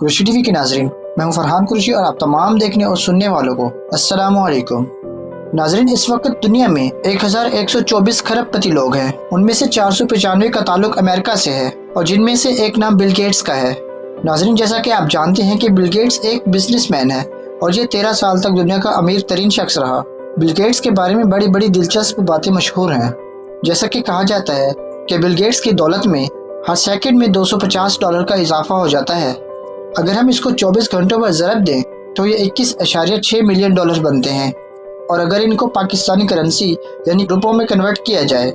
Qureshi TV के नाजरीन, मैं हूं फरहान कुरैशी और आप तमाम देखने और सुनने वालों को अस्सलामु अलैकुम। नाजरीन, इस वक्त दुनिया में 1124 खरबपति लोग हैं। उनमें से 495 का ताल्लुक अमेरिका से है और जिनमें से एक नाम बिल गेट्स का है। नाजरीन, जैसा कि आप जानते हैं कि बिल गेट्स एक बिजनेसमैन है और ये 13 साल तक दुनिया का अमीर तरीन शख्स रहा। बिल गेट्स के बारे में बड़ी बड़ी दिलचस्प बातें मशहूर हैं। जैसा कि कहा जाता है कि बिल गेट्स की दौलत में हर सेकंड में $250 का इजाफा हो जाता है। अगर हम इसको 24 घंटों पर ज़रब दें तो ये 21.6 मिलियन डॉलर बनते हैं और अगर इनको पाकिस्तानी करेंसी यानी रुपयों में कन्वर्ट किया जाए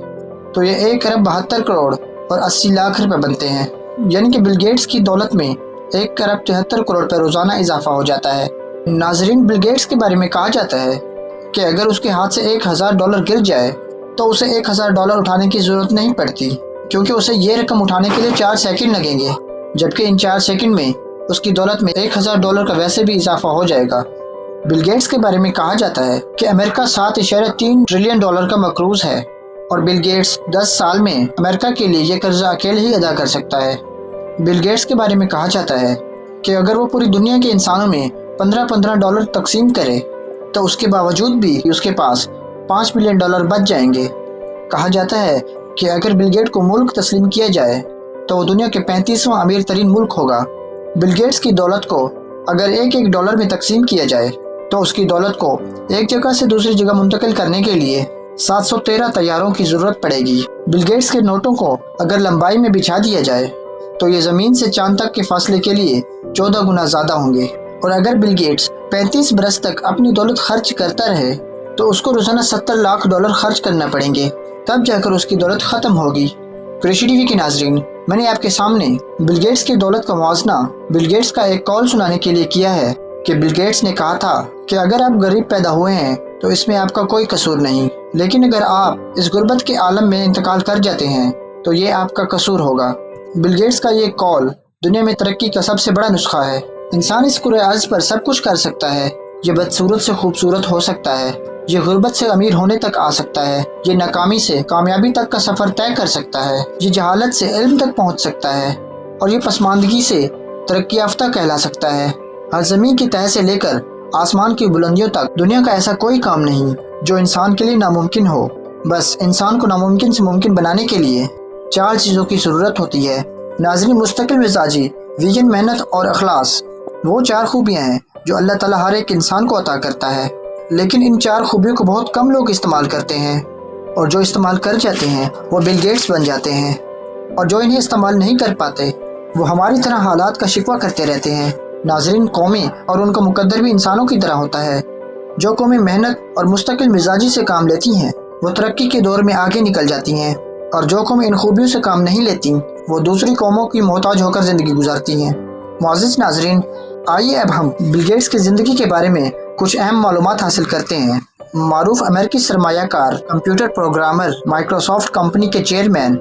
तो ये 1 अरब 72 करोड़ और 80 लाख रुपए बनते हैं। यानी कि बिल गेट्स की दौलत में 1 अरब 73 करोड़ पर रोज़ाना इजाफा हो जाता है। नाजरीन, बिल गेट्स के बारे में कहा जाता है कि अगर उसके हाथ से $1000 गिर जाए तो उसे $1000 उठाने की ज़रूरत नहीं पड़ती, क्योंकि उसे ये रकम उठाने के लिए 4 सेकंड लगेंगे, जबकि इन 4 सेकंड में उसकी दौलत में $1000 का वैसे भी इजाफा हो जाएगा। बिल गेट्स के बारे में कहा जाता है कि अमेरिका $7.3 ट्रिलियन का मकरूज है और बिल गेट्स 10 साल में अमेरिका के लिए ये कर्जा अकेले ही अदा कर सकता है। बिल गेट्स के बारे में कहा जाता है कि अगर वो पूरी दुनिया के इंसानों में $15 तकसीम करे तो उसके बावजूद भी उसके पास $5 बिलियन बच जाएंगे। कहा जाता है कि अगर बिल गेट को मुल्क तस्लीम किया जाए तो वो दुनिया के 35वां अमीर तरीन मुल्क होगा। बिल गेट्स की दौलत को अगर एक डॉलर में तकसीम किया जाए तो उसकी दौलत को एक जगह से दूसरी जगह मुंतकिल करने के लिए 713 तैयारों की ज़रूरत पड़ेगी। बिल गेट्स के नोटों को अगर लंबाई में बिछा दिया जाए तो ये ज़मीन से चांद तक के फासले के लिए 14 गुना ज़्यादा होंगे। और अगर बिल गेट्स 35 बरस तक अपनी दौलत खर्च करता रहे तो उसको रोज़ाना $70 लाख खर्च करना पड़ेंगे, तब जाकर उसकी दौलत ख़त्म होगी। कुरैशी टीवी के नाजरीन, मैंने आपके सामने बिल गेट्स की दौलत का मुआवजना बिल गेट्स का एक कॉल सुनाने के लिए किया है कि बिल गेट्स ने कहा था कि अगर आप गरीब पैदा हुए हैं तो इसमें आपका कोई कसूर नहीं, लेकिन अगर आप इस गुर्बत के आलम में इंतकाल कर जाते हैं तो ये आपका कसूर होगा। बिल गेट्स का ये कॉल दुनिया में तरक्की का सबसे बड़ा नुस्खा है। इंसान इस कुरे अर्ज़ पर सब कुछ कर सकता है। ये बदसूरत से खूबसूरत हो सकता है, ये गुर्बत से अमीर होने तक आ सकता है, ये नाकामी से कामयाबी तक का सफ़र तय कर सकता है, ये जहालत से इल्म तक पहुंच सकता है और ये पसमानदगी से तरक्की याफ्ता कहला सकता है। हर ज़मीन की तह से लेकर आसमान की बुलंदियों तक दुनिया का ऐसा कोई काम नहीं जो इंसान के लिए नामुमकिन हो। बस इंसान को नामुमकिन से मुमकिन बनाने के लिए 4 चीज़ों की ज़रूरत होती है। नाज़रीन, मुस्तकिल मिजाजी, वीगन मेहनत और अखलास वो 4 खूबियाँ हैं जो अल्लाह ताला हर एक इंसान को अता करता है, लेकिन इन 4 खूबियों को बहुत कम लोग इस्तेमाल करते हैं और जो इस्तेमाल कर जाते हैं वो बिल गेट्स बन जाते हैं और जो इन्हें इस्तेमाल नहीं कर पाते वो हमारी तरह हालात का शिकवा करते रहते हैं। नाजरीन, कौमें और उनका मुकद्दर भी इंसानों की तरह होता है। जो कौमें मेहनत और मुस्तकिल मिजाजी से काम लेती हैं वो तरक्की के दौर में आगे निकल जाती हैं और जो कौमें इन खूबियों से काम नहीं लेती वो दूसरी कौमों की मोहताज होकर ज़िंदगी गुजारती हैं। मुअज़्ज़िज़ नाजरीन, आइए अब हम बिल गेट्स की ज़िंदगी के बारे में कुछ अहम मालूमात हासिल करते हैं। मारूफ अमेरिकी सरमायाकार, कंप्यूटर प्रोग्रामर, माइक्रोसॉफ्ट कंपनी के चेयरमैन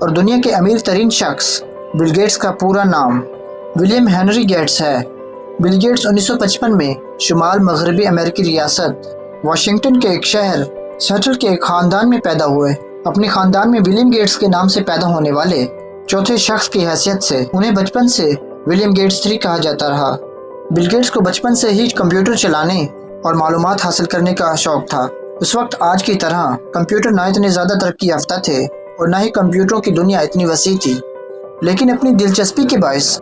और दुनिया के अमीर तरीन शख्स बिल गेट्स का पूरा नाम विलियम हेनरी गेट्स है। बिल गेट्स 1955 में शुमाल मगरबी अमेरिकी रियासत वाशिंगटन के एक शहर सेटल के एक ख़ानदान में पैदा हुए। अपने ख़ानदान में विलियम गेट्स के नाम से पैदा होने वाले चौथे शख्स की हैसियत से उन्हें बचपन से विलियम गेट्स 3 कहा जाता रहा। बिल गेट्स को बचपन से ही कंप्यूटर चलाने और मालूमात हासिल करने का शौक था। उस वक्त आज की तरह कंप्यूटर ना इतने ज़्यादा तरक्की याफ्ता थे और ना ही कंप्यूटरों की दुनिया इतनी वसी थी, लेकिन अपनी दिलचस्पी के बायस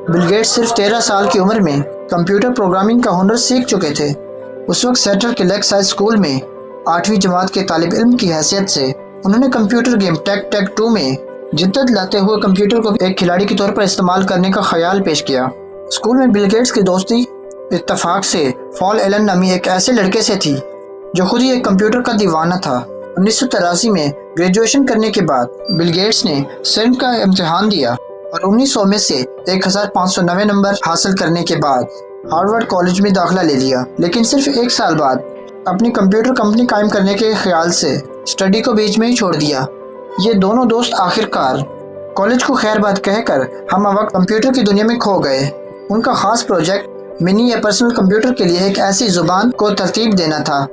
बिल गेट्स सिर्फ 13 साल की उम्र में कंप्यूटर प्रोग्रामिंग का हुनर सीख चुके थे। उस वक्त सेटल के लेक्साइड स्कूल में 8वीं जमात के तालिब इल्म की हैसियत से उन्होंने कंप्यूटर गेम टेक 2 में जिद्दत लाते हुए कंप्यूटर को एक खिलाड़ी के तौर पर इस्तेमाल करने का ख्याल पेश किया। स्कूल में बिल गेट्स की दोस्ती इत्तफाक से पॉल एलन नामी एक ऐसे लड़के से थी जो खुद ही एक कंप्यूटर का दीवाना था। 1983 में ग्रेजुएशन करने के बाद बिल गेट्स ने सेंट का इम्तिहान दिया और 1900 में से 1590 नंबर हासिल करने के बाद हार्वर्ड कॉलेज में दाखिला ले लिया, लेकिन सिर्फ 1 साल बाद अपनी कंप्यूटर कंपनी कायम करने के ख्याल से स्टडी को बीच में ही छोड़ दिया। ये दोनों दोस्त आखिरकार कॉलेज को खैरबाद कहकर हम वक्त कंप्यूटर की दुनिया में खो गए। उनका खास प्रोजेक्ट मिनी या पर्सनल कंप्यूटर के लिए एक ऐसी जुबान को तरतीब देना था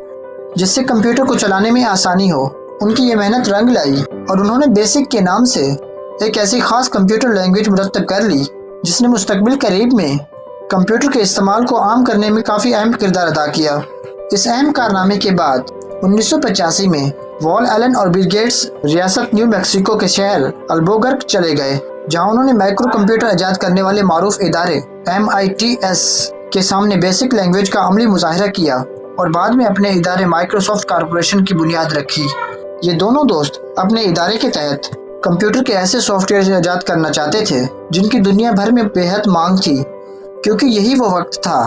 जिससे कंप्यूटर को चलाने में आसानी हो। उनकी ये मेहनत रंग लाई और उन्होंने बेसिक के नाम से एक ऐसी खास कंप्यूटर लैंग्वेज मुरतब कर ली जिसने मुस्तकबिल करीब में कंप्यूटर के इस्तेमाल को आम करने में काफ़ी अहम किरदार अदा किया। इस अहम कारनामे के बाद 1985 में वॉल एलन और बिल गेट्स रियासत न्यू मैक्सिको के शहर अल्बुकर्क चले गए, जहां उन्होंने माइक्रो कंप्यूटर ईजाद करने वाले मारूफ इदारे MITS के सामने बेसिक लैंग्वेज का अमली मुजाहिरा किया और बाद में अपने इदारे माइक्रोसॉफ्ट कॉरपोरेशन की बुनियाद रखी। ये दोनों दोस्त अपने इदारे के तहत कंप्यूटर के ऐसे सॉफ्टवेयर ईजाद करना चाहते थे जिनकी दुनिया भर में बेहद मांग थी, क्योंकि यही वो वक्त था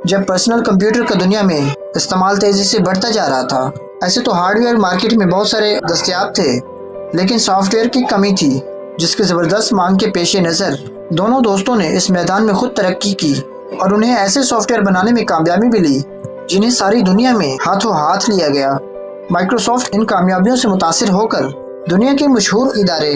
जब पर्सनल कंप्यूटर का दुनिया में इस्तेमाल तेज़ी से बढ़ता जा रहा था। ऐसे तो हार्डवेयर मार्केट में बहुत सारे दस्तयाब थे, लेकिन सॉफ्टवेयर की कमी थी, जिसकी ज़बरदस्त मांग के पेश नज़र दोनों दोस्तों ने इस मैदान में खुद तरक्की की और उन्हें ऐसे सॉफ्टवेयर बनाने में कामयाबी मिली जिन्हें सारी दुनिया में हाथों हाथ लिया गया। माइक्रोसॉफ्ट इन कामयाबियों से मुतासिर होकर दुनिया के मशहूर इदारे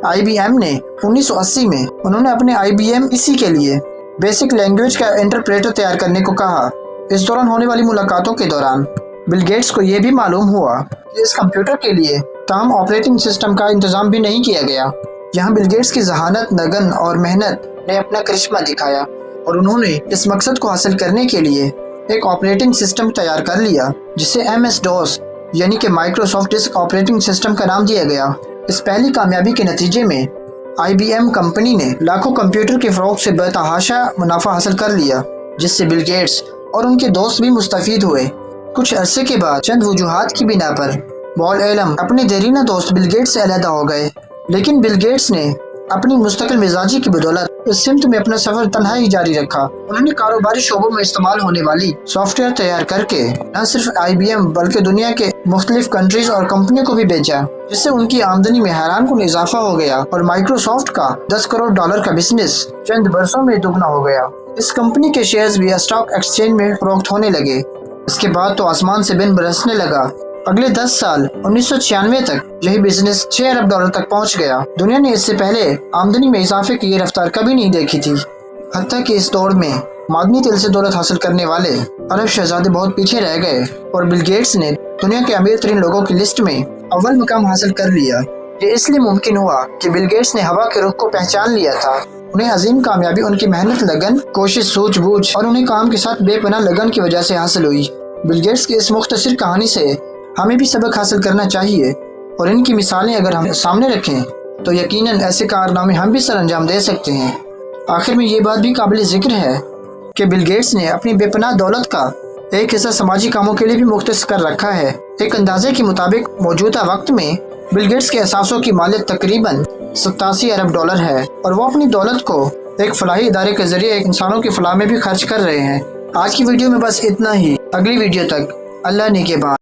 IBM ने 1980 में उन्होंने अपने IBM इसी के लिए बेसिक लैंग्वेज का इंटरप्रेटर तैयार करने को कहा। इस दौरान होने वाली मुलाकातों के दौरान बिल गेट्स को यह भी मालूम हुआ कि इस कंप्यूटर के लिए तमाम ऑपरेटिंग सिस्टम का इंतजाम भी नहीं किया गया। यहाँ बिल गेट्स की जहानत, लगन और मेहनत ने अपना करिश्मा दिखाया और उन्होंने इस मकसद को हासिल करने के लिए एक ऑपरेटिंग सिस्टम तैयार कर लिया जिसे MS-DOS यानी कि माइक्रोसॉफ्ट डिस्क ऑपरेटिंग सिस्टम का नाम दिया गया। इस पहली कामयाबी के नतीजे में IBM कंपनी ने लाखों कंप्यूटर के फ़रोग से बेतहाशा मुनाफा हासिल कर लिया, जिससे बिल गेट्स और उनके दोस्त भी मुस्तफीद हुए। कुछ अरसे के बाद चंद वजूहात की बिना पर वॉल एलन अपने देरीना दोस्त बिल गेट्स से अलहदा हो गए, लेकिन बिल गेट्स ने अपनी मुस्तकिल मिजाजी की बदौलत इस सिमत में अपना सफर तन्हा ही जारी रखा। उन्होंने कारोबारी शोबों में इस्तेमाल होने वाली सॉफ्टवेयर तैयार करके न सिर्फ IBM बल्कि दुनिया के मुख्तलिफ कंट्रीज और कंपनियों को भी बेचा, जिससे उनकी आमदनी में हैरानकुन इजाफा हो गया और माइक्रोसॉफ्ट का $10 करोड़ का बिजनेस चंद बरसों में दुगना हो गया। इस कंपनी के शेयर्स भी स्टॉक एक्सचेंज में फरोख्त होने लगे। इसके बाद तो आसमान से बिन बरसने लगा। अगले 10 साल 1996 तक यही बिजनेस $6 अरब तक पहुंच गया। दुनिया ने इससे पहले आमदनी में इजाफे की ये रफ्तार कभी नहीं देखी थी। हत्ता कि इस दौर में मादनी तेल से दौलत हासिल करने वाले अरब शहजादे बहुत पीछे रह गए और बिल गेट्स ने दुनिया के अमीर तरीन लोगों की लिस्ट में अव्वल मुकाम हासिल कर लिया। ये इसलिए मुमकिन हुआ कि बिल गेट्स ने हवा के रुख को पहचान लिया था। उन्हें अजीम कामयाबी उनकी मेहनत, लगन, कोशिश, सूझबूझ और उन्हें काम के साथ बेपनाह लगन की वजह से हासिल हुई। बिल गेट्स की इस मुख्तसर कहानी से हमें भी सबक हासिल करना चाहिए और इनकी मिसालें अगर हम सामने रखें तो यकीनन ऐसे कारनामे हम भी सर अंजाम दे सकते हैं। आखिर में ये बात भी काबिल ज़िक्र है कि बिल गेट्स ने अपनी बेपनाह दौलत का एक हिस्सा समाजी कामों के लिए भी मुख्तस कर रखा है। एक अंदाजे के मुताबिक मौजूदा वक्त में बिल गेट्स के असासों की मालियत तकरीबन $87 अरब है और वो अपनी दौलत को एक फलाही इदारे के जरिए इंसानों की फलाह में भी खर्च कर रहे हैं। आज की वीडियो में बस इतना ही। अगली वीडियो तक अल्लाह ने के बाद।